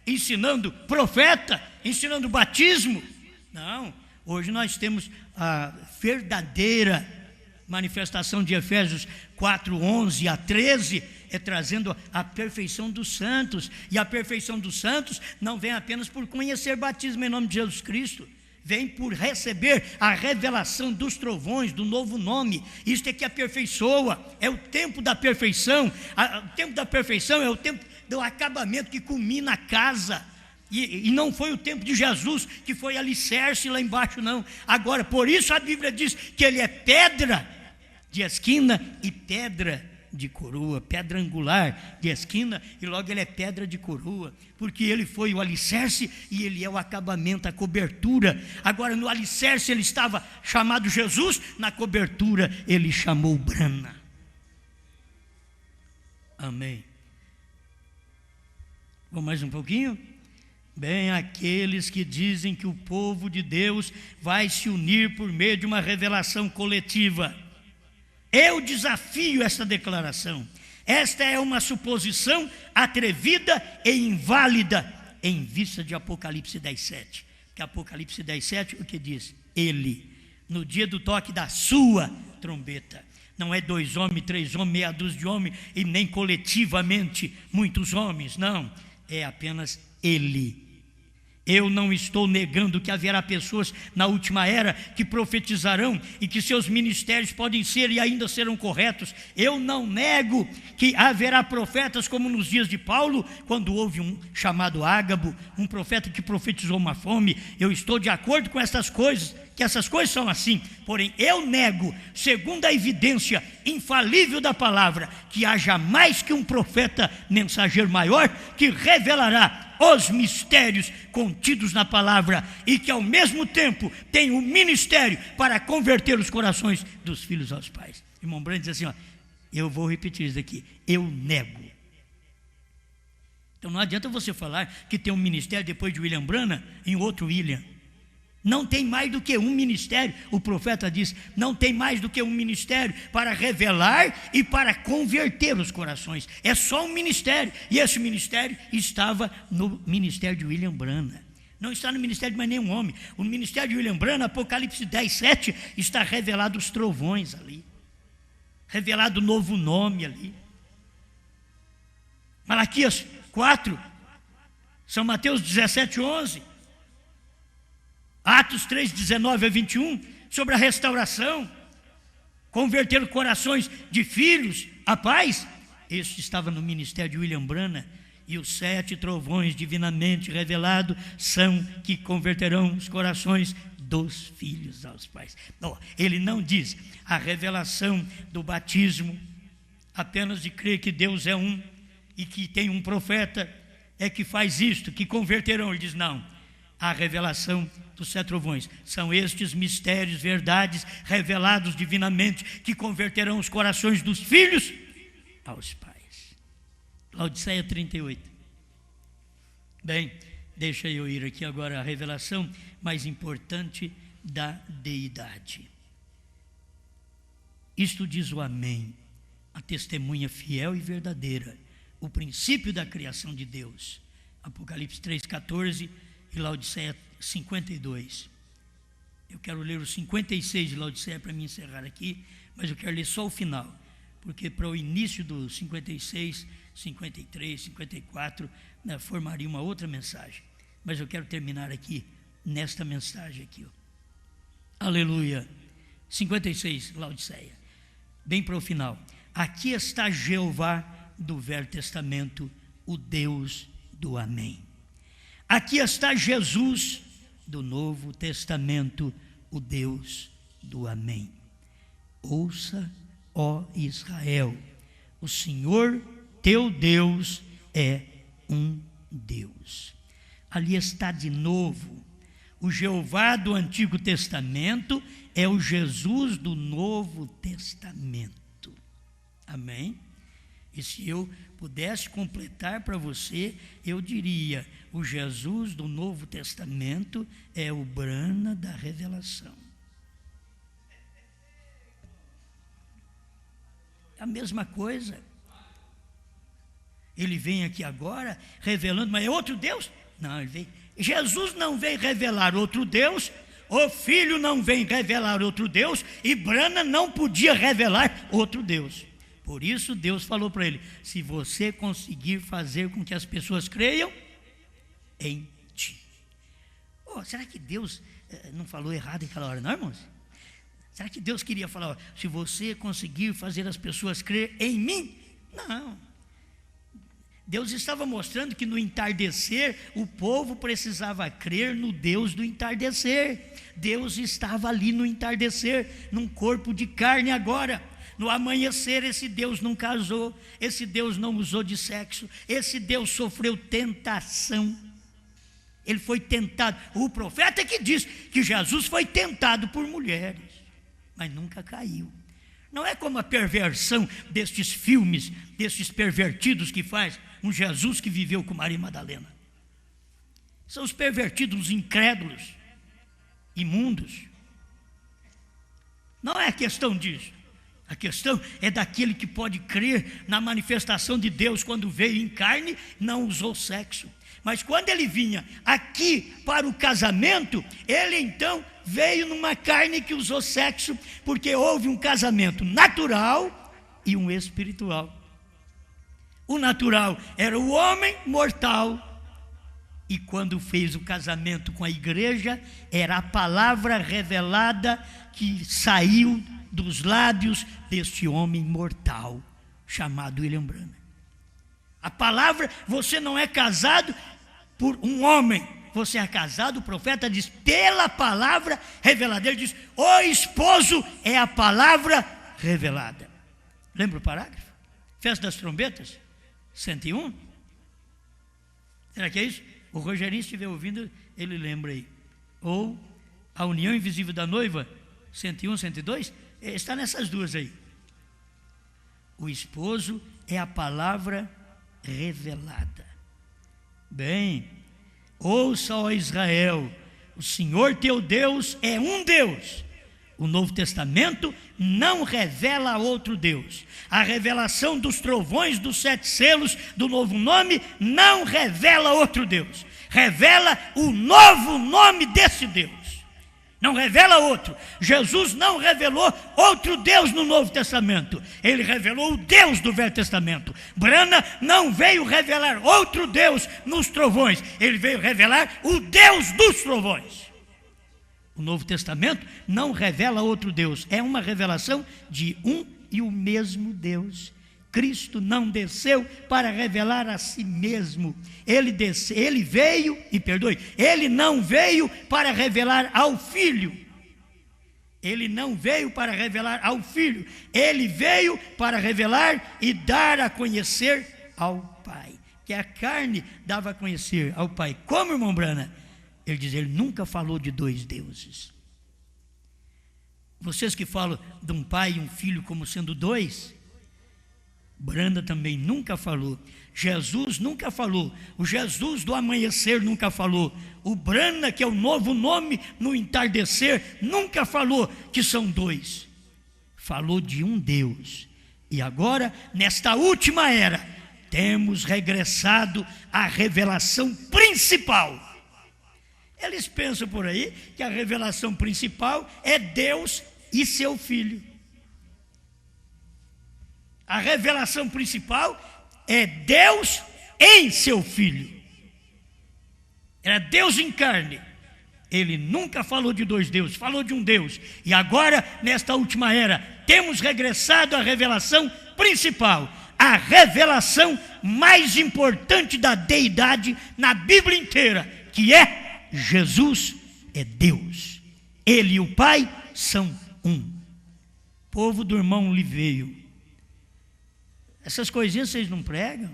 ensinando profeta, ensinando batismo. Não, hoje nós temos a verdadeira manifestação de Efésios 4:11 a 13, trazendo a perfeição dos santos. E a perfeição dos santos não vem apenas por conhecer batismo em nome de Jesus Cristo, vem por receber a revelação dos trovões, do novo nome. Isto é que aperfeiçoa, é o tempo da perfeição. O tempo da perfeição é o tempo do acabamento que culmina a casa. E não foi o tempo de Jesus que foi alicerce lá embaixo, não. Agora, por isso a Bíblia diz que ele é pedra de esquina e pedra de coroa, pedra angular de esquina, e logo ele é pedra de coroa, porque ele foi o alicerce e ele é o acabamento, a cobertura. Agora, no alicerce ele estava chamado Jesus, na cobertura ele chamou Brana. Amém. Vamos mais um pouquinho? Bem, aqueles que dizem que o povo de Deus vai se unir por meio de uma revelação coletiva, eu desafio essa declaração. Esta é uma suposição atrevida e inválida em vista de Apocalipse 10:7. Que Apocalipse 10:7, o que diz? Ele, no dia do toque da sua trombeta. Não é 2 homens, 3 homens, meia dúzia de homens, e nem coletivamente muitos homens, não. É apenas ele. Eu não estou negando que haverá pessoas na última era que profetizarão e que seus ministérios podem ser e ainda serão corretos. Eu não nego que haverá profetas como nos dias de Paulo, quando houve um chamado Ágabo, um profeta que profetizou uma fome. Eu estou de acordo com essas coisas, que essas coisas são assim. Porém, eu nego, segundo a evidência infalível da palavra, que haja mais que um profeta mensageiro maior que revelará os mistérios contidos na palavra e que ao mesmo tempo tem um ministério para converter os corações dos filhos aos pais. Irmão Brandt diz assim, eu vou repetir isso aqui, eu nego. Então não adianta você falar que tem um ministério depois de William Branham em outro William. Não tem mais do que um ministério, o profeta diz, não tem mais do que um ministério para revelar e para converter os corações. É só um ministério, e esse ministério estava no ministério de William Branham. Não está no ministério de mais nenhum homem. O ministério de William Branham, Apocalipse 10:7, está revelado os trovões ali, revelado o novo nome ali. Malaquias 4, São Mateus 17:11, Atos 3:19-21, sobre a restauração, converter corações de filhos a paz. Este estava no ministério de William Branham. E os 7 trovões divinamente revelados são que converterão os corações dos filhos aos pais. Não, ele não diz a revelação do batismo, apenas de crer que Deus é um e que tem um profeta, é que faz isto, que converterão. Ele diz não, a revelação dos 7 trovões são estes mistérios, verdades revelados divinamente, que converterão os corações dos filhos aos pais. Laodiceia 38. Bem, deixa eu ir aqui agora à revelação mais importante da deidade. Isto diz o Amém, a testemunha fiel e verdadeira, o princípio da criação de Deus. Apocalipse 3:14 e Laodiceia 52. Eu quero ler o 56 de Laodiceia para me encerrar aqui, mas eu quero ler só o final, porque para o início do 56, 53, 54, formaria uma outra mensagem. Mas eu quero terminar aqui, nesta mensagem aqui. Aleluia. 56, Laodiceia. Bem para o final. Aqui está Jeová do Velho Testamento, o Deus do Amém. Aqui está Jesus do Novo Testamento, o Deus do Amém. Ouça, ó Israel, o Senhor teu Deus é um Deus. Ali está de novo, o Jeová do Antigo Testamento é o Jesus do Novo Testamento. Amém? E se eu pudesse completar para você, eu diria, o Jesus do Novo Testamento é o Branham da revelação. A mesma coisa. Ele vem aqui agora revelando, mas é outro Deus? Não, ele vem. Jesus não vem revelar outro Deus, o Filho não vem revelar outro Deus, e Branham não podia revelar outro Deus. Por isso Deus falou para ele, se você conseguir fazer com que as pessoas creiam em ti. Oh, será que Deus não falou errado naquela hora, não, irmãos? Será que Deus queria falar, se você conseguir fazer as pessoas crer em mim? Não. Deus estava mostrando que no entardecer o povo precisava crer no Deus do entardecer. Deus estava ali no entardecer, num corpo de carne agora. No amanhecer esse Deus não casou, esse Deus não usou de sexo, esse Deus sofreu tentação. Ele foi tentado. O profeta é que diz que Jesus foi tentado por mulheres, mas nunca caiu. Não é como a perversão destes filmes, destes pervertidos que faz um Jesus que viveu com Maria Madalena. São os pervertidos, os incrédulos, imundos. Não é questão disso. A questão é daquele que pode crer na manifestação de Deus quando veio em carne, não usou sexo. Mas quando ele vinha aqui para o casamento, ele então veio numa carne que usou sexo, porque houve um casamento natural e um espiritual. O natural era o homem mortal, e quando fez o casamento com a igreja, era a palavra revelada que saiu dos lábios deste homem mortal, chamado William Branham. A palavra, você não é casado por um homem, você é casado, o profeta diz, pela palavra revelada. Ele diz, o esposo é a palavra revelada. Lembra o parágrafo? Festa das Trombetas, 101. Será que é isso? O Rogerinho, se estiver ouvindo, ele lembra aí. Ou a união invisível da noiva, 101, 102, está nessas duas aí. O esposo é a palavra revelada. Bem, ouça, ó Israel, O Senhor teu Deus é um Deus. O Novo Testamento não revela outro Deus. A revelação dos trovões, dos 7 selos, do novo nome, não revela outro Deus. Revela o novo nome desse Deus. Não revela outro. Jesus não revelou outro Deus no Novo Testamento. Ele revelou o Deus do Velho Testamento. Brana não veio revelar outro Deus nos trovões. Ele veio revelar o Deus dos trovões. O Novo Testamento não revela outro Deus. É uma revelação de um e o mesmo Deus. Cristo não desceu para revelar a si mesmo. Ele não veio para revelar ao Filho. Ele não veio para revelar ao Filho. Ele veio para revelar e dar a conhecer ao Pai. Que a carne dava a conhecer ao Pai. Como, irmão Brana? Ele diz, ele nunca falou de 2 deuses. Vocês que falam de um pai e um filho como sendo 2, Branda também nunca falou. Jesus nunca falou. O Jesus do amanhecer nunca falou. O Brana, que é o novo nome no entardecer, nunca falou que são 2. Falou de um Deus. E agora, nesta última era, temos regressado à revelação principal. Eles pensam por aí que a revelação principal é Deus e seu Filho. A revelação principal é Deus em seu Filho. Era Deus em carne. Ele nunca falou de 2 deuses, falou de um Deus. E agora, nesta última era, temos regressado à revelação principal. A revelação mais importante da deidade na Bíblia inteira, que é Jesus é Deus. Ele e o Pai são um. Povo do irmão Liveio, essas coisinhas vocês não pregam?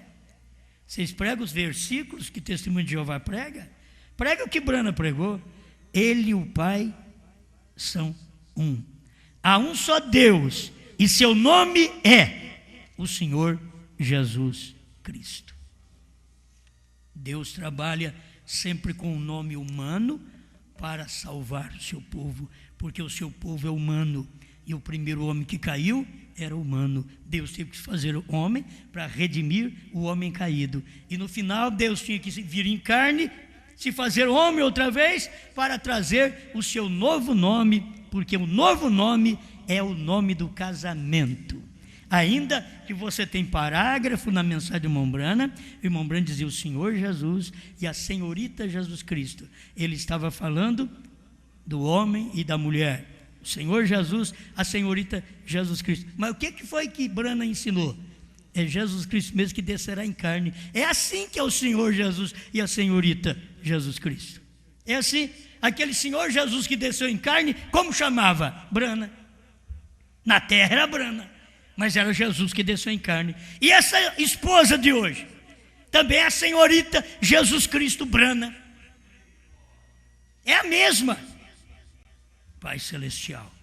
Vocês pregam os versículos que Testemunho de Jeová prega? Prega o que Brana pregou. Ele e o Pai são um. Há um só Deus, e seu nome é o Senhor Jesus Cristo. Deus trabalha sempre com o nome humano para salvar o seu povo, porque o seu povo é humano, e o primeiro homem que caiu era humano. Deus teve que fazer o homem para redimir o homem caído, e no final Deus tinha que vir em carne, se fazer homem outra vez, para trazer o seu novo nome, porque o novo nome é o nome do casamento. Ainda que você tem parágrafo na mensagem do irmão Brana, o irmão Brana dizia o Senhor Jesus e a senhorita Jesus Cristo. Ele estava falando do homem e da mulher. O Senhor Jesus, a senhorita Jesus Cristo. Mas o que foi que Brana ensinou? É Jesus Cristo mesmo que descerá em carne. É assim que é o Senhor Jesus e a senhorita Jesus Cristo. É assim, aquele Senhor Jesus que desceu em carne, como chamava? Brana. Na terra era Brana, mas era Jesus que desceu em carne. E essa esposa de hoje também é a senhorita Jesus Cristo Brana. É a mesma. Pai Celestial,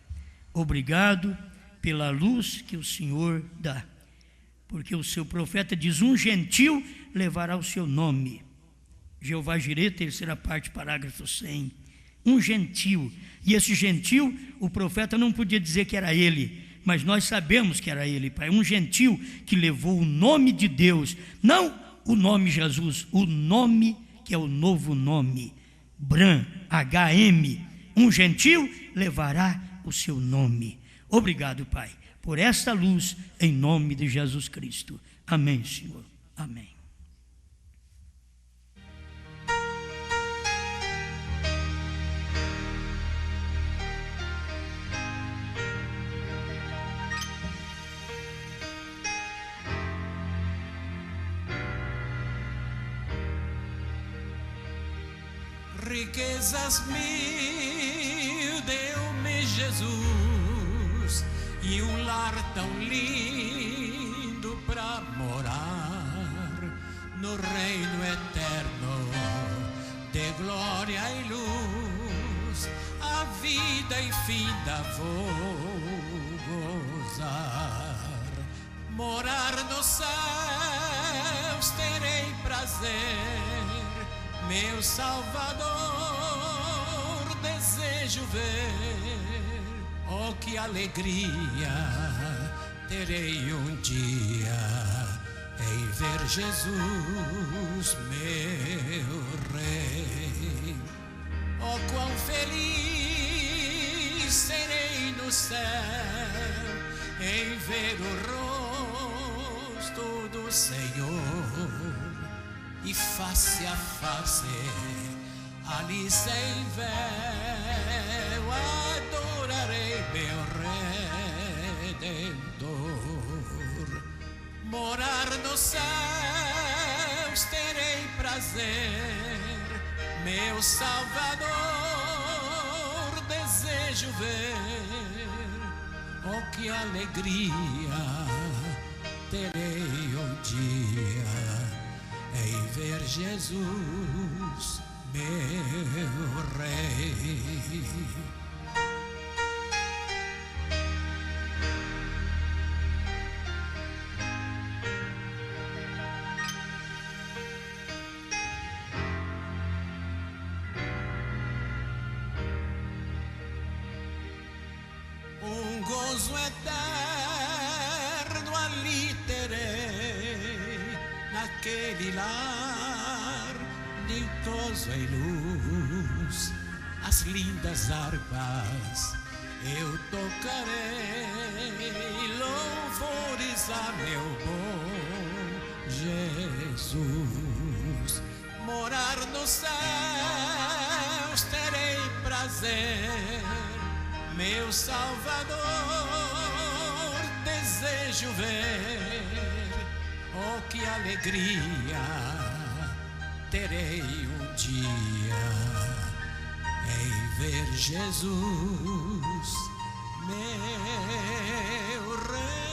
obrigado pela luz que o Senhor dá, porque o seu profeta diz, um gentil levará o seu nome. Jeová Jireh, terceira parte, parágrafo 100. Um gentil, e esse gentil, o profeta não podia dizer que era ele, mas nós sabemos que era ele, Pai. Um gentil que levou o nome de Deus, não o nome Jesus, o nome que é o novo nome, Bran, HM. Um gentil levará o seu nome. Obrigado, Pai, por esta luz, em nome de Jesus Cristo. Amém, Senhor. Amém. Riquezas mil deu-me Jesus e um lar tão lindo pra morar no reino eterno de glória e luz, a vida infinda vou gozar. Morar nos céus terei prazer, meu Salvador desejo ver. Oh, que alegria terei um dia em ver Jesus, meu Rei. Oh, quão feliz serei no céu em ver o rosto do Senhor, e face a face, ali sem véu, adorarei meu Redentor. Morar nos céus terei prazer, meu Salvador desejo ver. Oh, que alegria terei um dia em ver Jesus, meu Rei. Gozo eterno ali terei, naquele lar ditoso em luz. As lindas harpas eu tocarei, louvores a meu bom Jesus. Morar nos céus terei prazer, meu Salvador desejo ver. Oh, que alegria terei um dia em ver Jesus, meu Rei.